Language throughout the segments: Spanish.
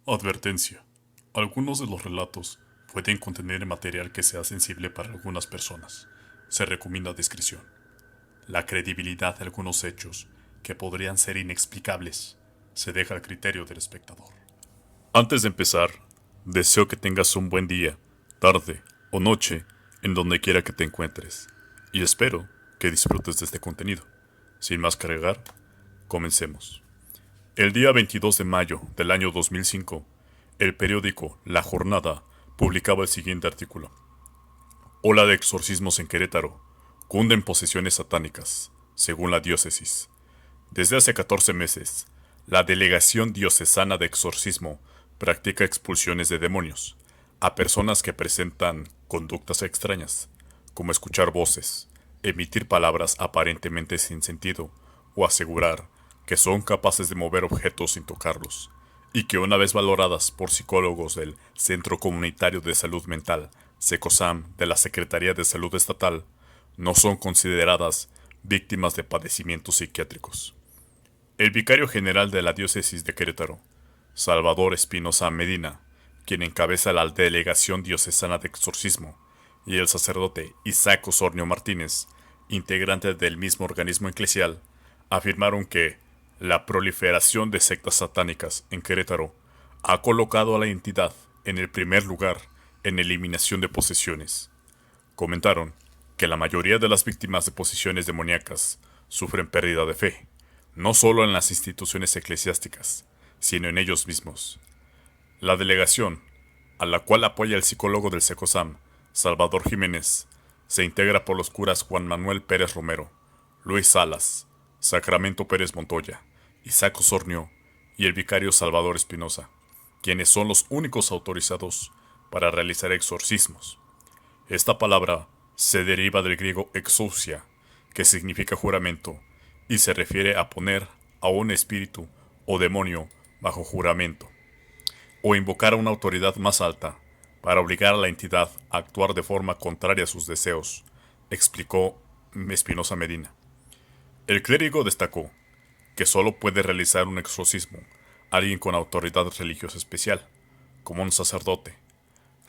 Advertencia. Algunos de los relatos pueden contener material que sea sensible para algunas personas. Se recomienda discreción. La credibilidad de algunos hechos, que podrían ser inexplicables, se deja al criterio del espectador. Antes de empezar, deseo que tengas un buen día, tarde o noche en donde quiera que te encuentres. Y espero que disfrutes de este contenido. Sin más que agregar, comencemos. El día 22 de mayo del año 2005, el periódico La Jornada publicaba el siguiente artículo. Ola de exorcismos en Querétaro. Cunden posesiones satánicas, según la diócesis. Desde hace 14 meses, la Delegación Diocesana de Exorcismo practica expulsiones de demonios a personas que presentan conductas extrañas, como escuchar voces, emitir palabras aparentemente sin sentido o asegurar que son capaces de mover objetos sin tocarlos, y que una vez valoradas por psicólogos del Centro Comunitario de Salud Mental, SECOSAM, de la Secretaría de Salud Estatal, no son consideradas víctimas de padecimientos psiquiátricos. El vicario general de la diócesis de Querétaro, Salvador Espinosa Medina, quien encabeza la Delegación Diocesana de Exorcismo, y el sacerdote Isaac Osornio Martínez, integrante del mismo organismo eclesial, afirmaron que la proliferación de sectas satánicas en Querétaro ha colocado a la entidad en el primer lugar en eliminación de posesiones. Comentaron que la mayoría de las víctimas de posesiones demoníacas sufren pérdida de fe, no solo en las instituciones eclesiásticas, sino en ellos mismos. La delegación, a la cual apoya el psicólogo del SECOSAM, Salvador Jiménez, se integra por los curas Juan Manuel Pérez Romero, Luis Salas, Sacramento Pérez Montoya, Isaac Osornio y el vicario Salvador Espinosa, quienes son los únicos autorizados para realizar exorcismos. Esta palabra se deriva del griego exousia, que significa juramento, y se refiere a poner a un espíritu o demonio bajo juramento, o invocar a una autoridad más alta para obligar a la entidad a actuar de forma contraria a sus deseos, explicó Espinosa Medina. El clérigo destacó que solo puede realizar un exorcismo alguien con autoridad religiosa especial, como un sacerdote.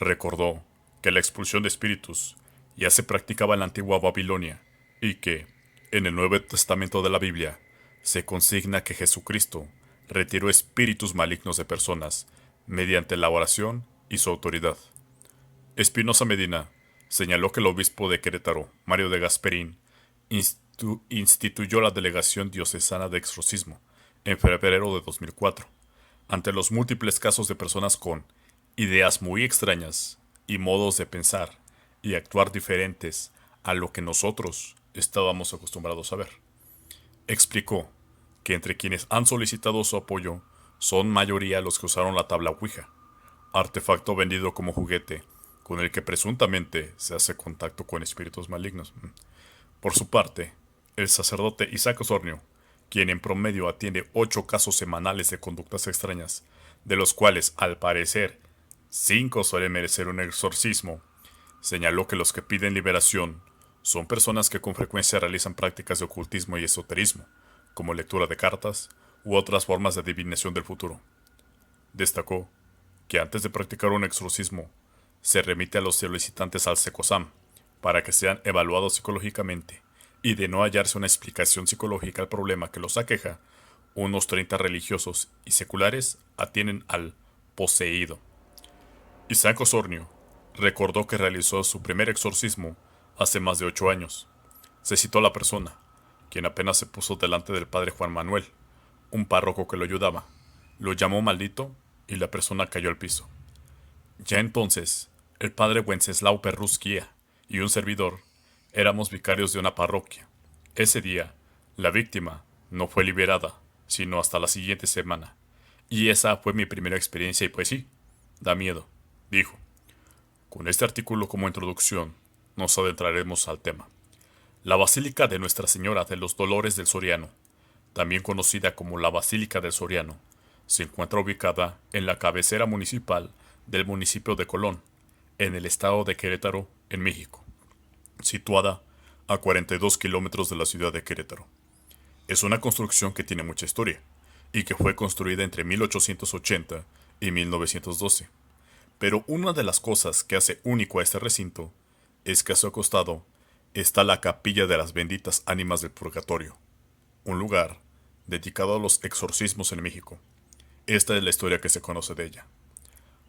Recordó que la expulsión de espíritus ya se practicaba en la antigua Babilonia y que, en el Nuevo Testamento de la Biblia, se consigna que Jesucristo retiró espíritus malignos de personas mediante la oración y su autoridad. Espinosa Medina señaló que el obispo de Querétaro, Mario de Gasperín, instituyó la Delegación Diocesana de Exorcismo en febrero de 2004, ante los múltiples casos de personas con ideas muy extrañas y modos de pensar y actuar diferentes a lo que nosotros estábamos acostumbrados a ver. Explicó que entre quienes han solicitado su apoyo son mayoría los que usaron la tabla Ouija, artefacto vendido como juguete con el que presuntamente se hace contacto con espíritus malignos. Por su parte, el sacerdote Isaac Osornio, quien en promedio atiende 8 casos semanales de conductas extrañas, de los cuales, al parecer, 5 suelen merecer un exorcismo, señaló que los que piden liberación son personas que con frecuencia realizan prácticas de ocultismo y esoterismo, como lectura de cartas u otras formas de adivinación del futuro. Destacó que antes de practicar un exorcismo, se remite a los solicitantes al SECOSAM para que sean evaluados psicológicamente, y de no hallarse una explicación psicológica al problema que los aqueja, unos 30 religiosos y seculares atienden al poseído. Isaac Osornio recordó que realizó su primer exorcismo hace más de 8 años. Se citó a la persona, quien apenas se puso delante del padre Juan Manuel, un párroco que lo ayudaba. Lo llamó maldito y la persona cayó al piso. Ya entonces, el padre Wenceslao Perrusquía y un servidor éramos vicarios de una parroquia. Ese día, la víctima no fue liberada, sino hasta la siguiente semana. Y esa fue mi primera experiencia y pues sí, da miedo, dijo. Con este artículo como introducción, nos adentraremos al tema. La Basílica de Nuestra Señora de los Dolores del Soriano, también conocida como la Basílica del Soriano, se encuentra ubicada en la cabecera municipal del municipio de Colón, en el estado de Querétaro, en México, situada a 42 kilómetros de la ciudad de Querétaro. Es una construcción que tiene mucha historia, y que fue construida entre 1880 y 1912. Pero una de las cosas que hace único a este recinto es que a su costado está la Capilla de las Benditas Ánimas del Purgatorio, un lugar dedicado a los exorcismos en México. Esta es la historia que se conoce de ella.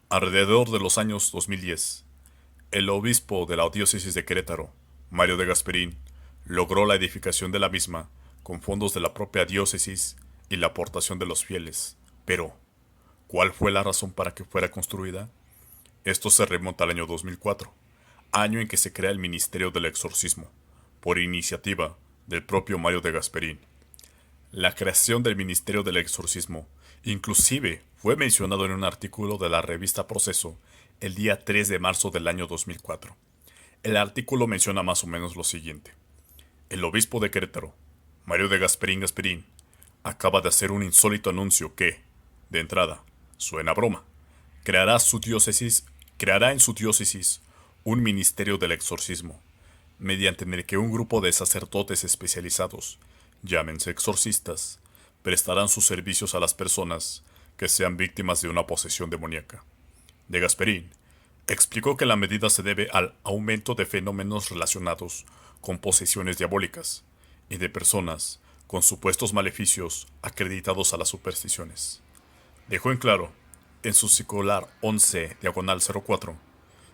Alrededor de los años 2010, el obispo de la diócesis de Querétaro, Mario de Gasperín, logró la edificación de la misma con fondos de la propia diócesis y la aportación de los fieles. Pero, ¿cuál fue la razón para que fuera construida? Esto se remonta al año 2004, año en que se crea el Ministerio del Exorcismo, por iniciativa del propio Mario de Gasperín. La creación del Ministerio del Exorcismo inclusive fue mencionado en un artículo de la revista Proceso el día 3 de marzo del año 2004. El artículo menciona más o menos lo siguiente. El obispo de Querétaro, Mario de Gasperín, acaba de hacer un insólito anuncio que, de entrada, suena a broma. Creará en su diócesis un ministerio del exorcismo, mediante el que un grupo de sacerdotes especializados, llámense exorcistas, prestarán sus servicios a las personas que sean víctimas de una posesión demoníaca. De Gasperín explicó que la medida se debe al aumento de fenómenos relacionados con posesiones diabólicas y de personas con supuestos maleficios acreditados a las supersticiones. Dejó en claro, en su circular 11/04,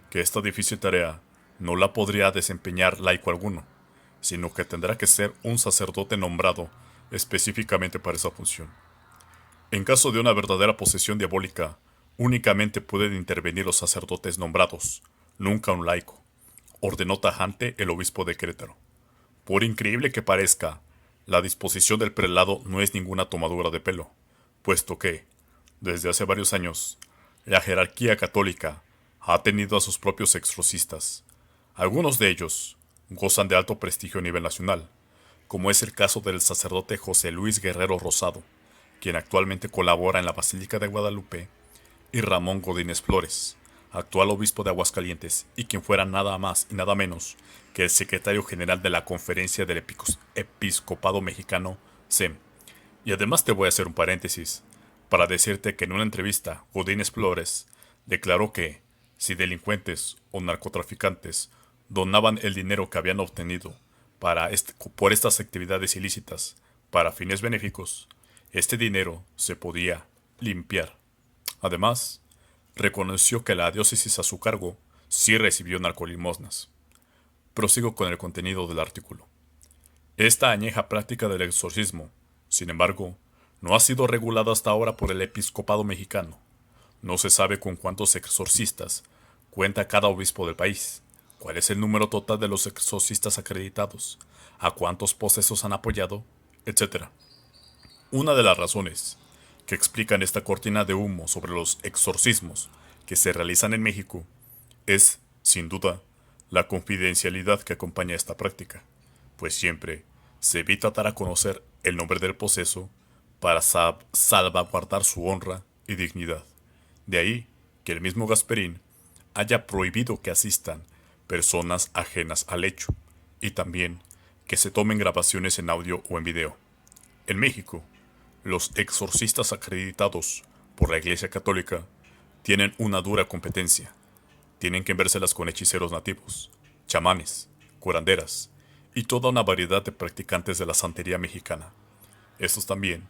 que esta difícil tarea no la podría desempeñar laico alguno, sino que tendrá que ser un sacerdote nombrado específicamente para esa función. En caso de una verdadera posesión diabólica, únicamente pueden intervenir los sacerdotes nombrados, nunca un laico, ordenó tajante el obispo de Querétaro. Por increíble que parezca, la disposición del prelado no es ninguna tomadura de pelo, puesto que, desde hace varios años, la jerarquía católica ha tenido a sus propios exorcistas. Algunos de ellos gozan de alto prestigio a nivel nacional, como es el caso del sacerdote José Luis Guerrero Rosado, quien actualmente colabora en la Basílica de Guadalupe, y Ramón Godínez Flores, actual obispo de Aguascalientes y quien fuera nada más y nada menos que el secretario general de la Conferencia del Episcopado Mexicano, SEM. Y además te voy a hacer un paréntesis para decirte que en una entrevista Godínez Flores declaró que si delincuentes o narcotraficantes donaban el dinero que habían obtenido por estas actividades ilícitas para fines benéficos, este dinero se podía limpiar. Además, reconoció que la diócesis a su cargo sí recibió narcolimosnas. Prosigo con el contenido del artículo. Esta añeja práctica del exorcismo, sin embargo, no ha sido regulada hasta ahora por el episcopado mexicano. No se sabe con cuántos exorcistas cuenta cada obispo del país, cuál es el número total de los exorcistas acreditados, a cuántos posesos han apoyado, etc. Una de las razones que explican esta cortina de humo sobre los exorcismos que se realizan en México es, sin duda, la confidencialidad que acompaña esta práctica, pues siempre se evita dar a conocer el nombre del poseso para salvaguardar su honra y dignidad. De ahí que el mismo Gasperín haya prohibido que asistan personas ajenas al hecho, y también que se tomen grabaciones en audio o en video. En México, los exorcistas acreditados por la Iglesia Católica tienen una dura competencia. Tienen que vérselas con hechiceros nativos, chamanes, curanderas y toda una variedad de practicantes de la santería mexicana. Estos también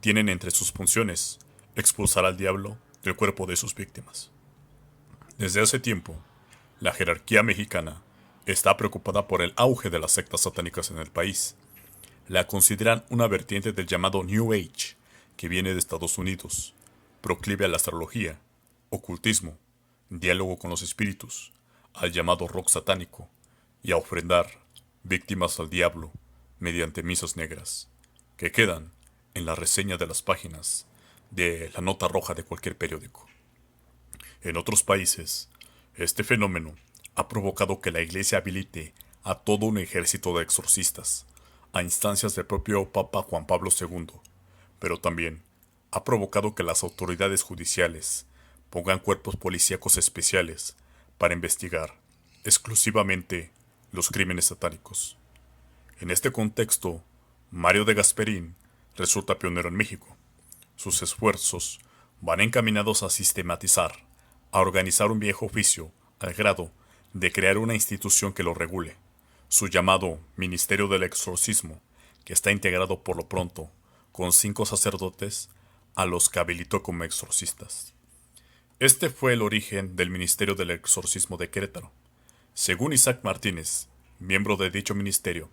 tienen entre sus funciones expulsar al diablo del cuerpo de sus víctimas. Desde hace tiempo, la jerarquía mexicana está preocupada por el auge de las sectas satánicas en el país. La consideran una vertiente del llamado New Age, que viene de Estados Unidos, proclive a la astrología, ocultismo, diálogo con los espíritus, al llamado rock satánico, y a ofrendar víctimas al diablo mediante misas negras, que quedan en la reseña de las páginas de la nota roja de cualquier periódico. En otros países, este fenómeno ha provocado que la Iglesia habilite a todo un ejército de exorcistas, a instancias del propio Papa Juan Pablo II, pero también ha provocado que las autoridades judiciales pongan cuerpos policíacos especiales para investigar exclusivamente los crímenes satánicos. En este contexto, Mario de Gasperín resulta pionero en México. Sus esfuerzos van encaminados a sistematizar, a organizar un viejo oficio, al grado de crear una institución que lo regule, su llamado Ministerio del Exorcismo, que está integrado por lo pronto con 5 sacerdotes a los que habilitó como exorcistas. Este fue el origen del Ministerio del Exorcismo de Querétaro. Según Isaac Martínez, miembro de dicho ministerio,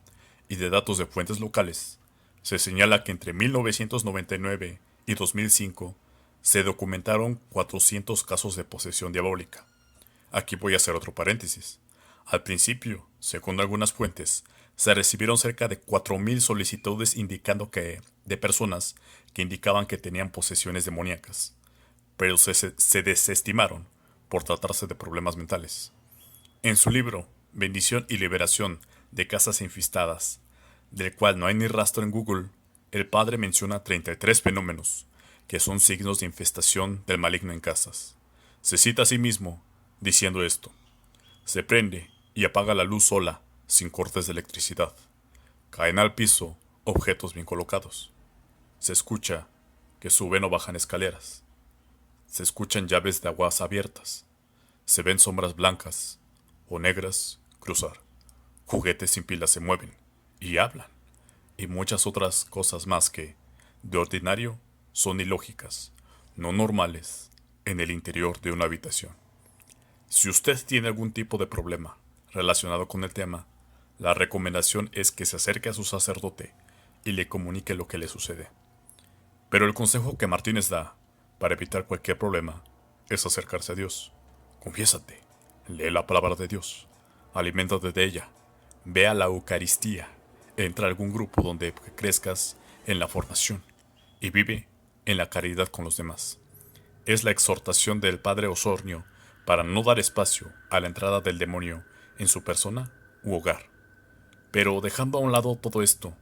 y de datos de fuentes locales, se señala que entre 1999 y 2005 se documentaron 400 casos de posesión diabólica. Aquí voy a hacer otro paréntesis. Al principio, según algunas fuentes, se recibieron cerca de 4.000 solicitudes de personas que indicaban que tenían posesiones demoníacas, pero se desestimaron por tratarse de problemas mentales. En su libro, Bendición y Liberación de Casas Infestadas, del cual no hay ni rastro en Google, el padre menciona 33 fenómenos, que son signos de infestación del maligno en casas. Se cita a sí mismo, diciendo esto: se prende y apaga la luz sola, sin cortes de electricidad. Caen al piso objetos bien colocados. Se escucha que suben o bajan escaleras. Se escuchan llaves de aguas abiertas. Se ven sombras blancas o negras cruzar. Juguetes sin pilas se mueven y hablan. Y muchas otras cosas más que, de ordinario, son ilógicas, no normales, en el interior de una habitación. Si usted tiene algún tipo de problema relacionado con el tema, la recomendación es que se acerque a su sacerdote y le comunique lo que le sucede. Pero el consejo que Martínez da para evitar cualquier problema es acercarse a Dios. Confiésate, lee la palabra de Dios, aliméntate de ella, ve a la Eucaristía, entra a algún grupo donde crezcas en la formación y vive en la caridad con los demás. Es la exhortación del padre Osornio para no dar espacio a la entrada del demonio en su persona u hogar. Pero dejando a un lado todo esto,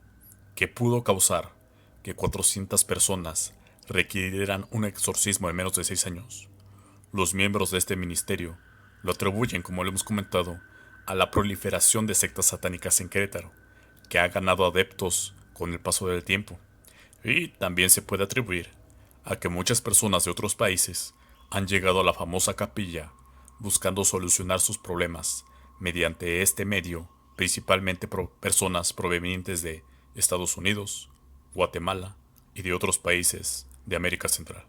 que pudo causar que 400 personas requirieran un exorcismo en menos de 6 años, los miembros de este ministerio lo atribuyen, como lo hemos comentado, a la proliferación de sectas satánicas en Querétaro, que ha ganado adeptos con el paso del tiempo. Y también se puede atribuir a que muchas personas de otros países han llegado a la famosa capilla buscando solucionar sus problemas mediante este medio, principalmente personas provenientes de Estados Unidos, Guatemala y de otros países de América Central.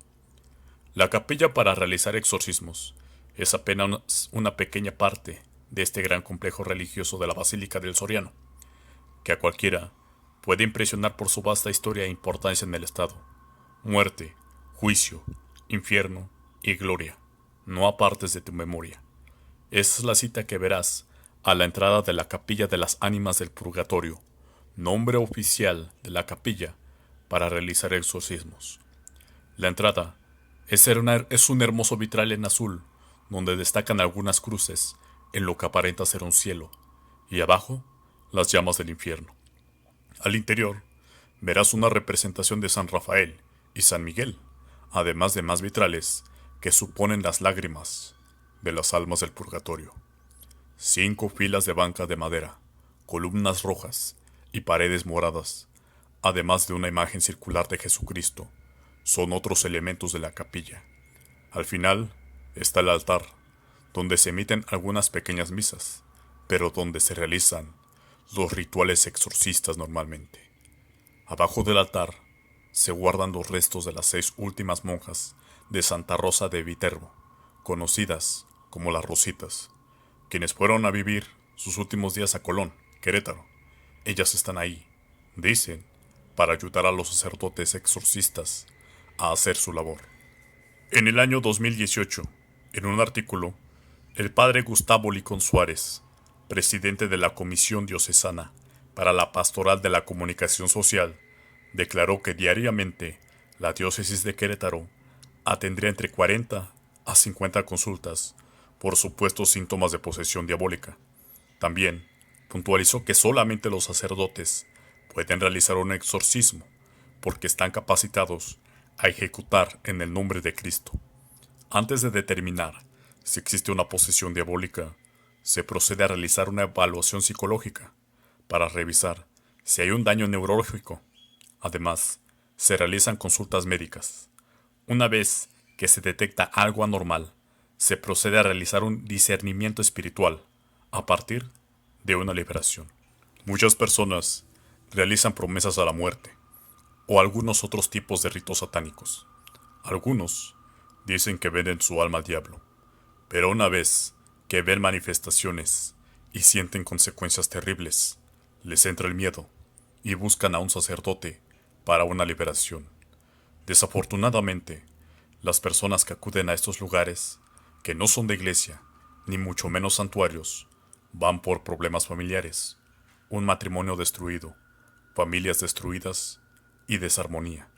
La capilla para realizar exorcismos es apenas una pequeña parte de este gran complejo religioso de la Basílica del Soriano, que a cualquiera puede impresionar por su vasta historia e importancia en el Estado. Muerte, juicio, infierno y gloria, no apartes de tu memoria. Esa es la cita que verás a la entrada de la Capilla de las Ánimas del Purgatorio, nombre oficial de la capilla para realizar exorcismos. La entrada es un hermoso vitral en azul, donde destacan algunas cruces en lo que aparenta ser un cielo, y abajo las llamas del infierno. Al interior verás una representación de San Rafael y San Miguel, además de más vitrales que suponen las lágrimas de las almas del purgatorio. 5 filas de banca de madera, columnas rojas y paredes moradas, además de una imagen circular de Jesucristo, son otros elementos de la capilla. Al final está el altar, donde se emiten algunas pequeñas misas, pero donde se realizan los rituales exorcistas normalmente. Abajo del altar se guardan los restos de las 6 últimas monjas de Santa Rosa de Viterbo, conocidas como las Rositas, quienes fueron a vivir sus últimos días a Colón, Querétaro. Ellas están ahí, dicen, para ayudar a los sacerdotes exorcistas a hacer su labor. En el año 2018, en un artículo, el padre Gustavo Licón Suárez, presidente de la Comisión Diocesana para la Pastoral de la Comunicación Social, declaró que diariamente la diócesis de Querétaro atendría entre 40 a 50 consultas por supuestos síntomas de posesión diabólica. También puntualizó que solamente los sacerdotes pueden realizar un exorcismo porque están capacitados a ejecutar en el nombre de Cristo. Antes de determinar si existe una posesión diabólica, se procede a realizar una evaluación psicológica para revisar si hay un daño neurológico. Además, se realizan consultas médicas. Una vez que se detecta algo anormal, se procede a realizar un discernimiento espiritual a partir de una liberación. Muchas personas realizan promesas a la muerte o algunos otros tipos de ritos satánicos. Algunos dicen que venden su alma al diablo, pero una vez que ven manifestaciones y sienten consecuencias terribles, les entra el miedo y buscan a un sacerdote para una liberación. Desafortunadamente, las personas que acuden a estos lugares, que no son de iglesia, ni mucho menos santuarios, van por problemas familiares, un matrimonio destruido, familias destruidas y desarmonía.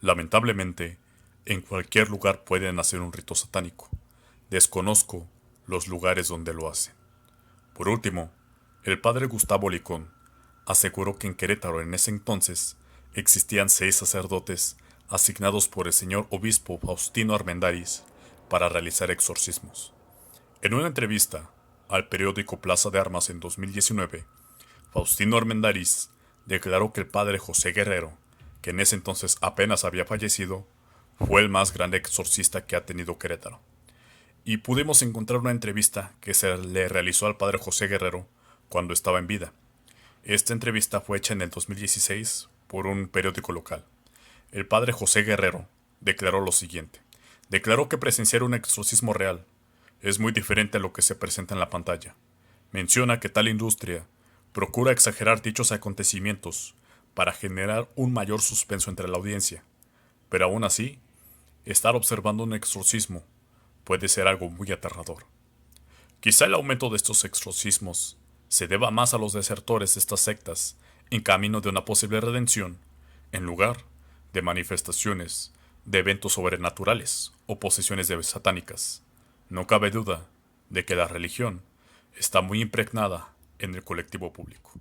Lamentablemente, en cualquier lugar pueden hacer un rito satánico. Desconozco los lugares donde lo hacen. Por último, el padre Gustavo Licón aseguró que en Querétaro en ese entonces existían 6 sacerdotes asignados por el señor obispo Faustino Armendáriz para realizar exorcismos. En una entrevista al periódico Plaza de Armas en 2019, Faustino Armendáriz declaró que el padre José Guerrero, que en ese entonces apenas había fallecido, fue el más grande exorcista que ha tenido Querétaro. Y pudimos encontrar una entrevista que se le realizó al padre José Guerrero cuando estaba en vida. Esta entrevista fue hecha en el 2016 por un periódico local. El padre José Guerrero declaró lo siguiente. Declaró que presenciar un exorcismo real es muy diferente a lo que se presenta en la pantalla. Menciona que tal industria procura exagerar dichos acontecimientos para generar un mayor suspenso entre la audiencia. Pero aún así, estar observando un exorcismo puede ser algo muy aterrador. Quizá el aumento de estos exorcismos se deba más a los desertores de estas sectas en camino de una posible redención, en lugar de manifestaciones de eventos sobrenaturales o posesiones satánicas. No cabe duda de que la religión está muy impregnada en el colectivo público.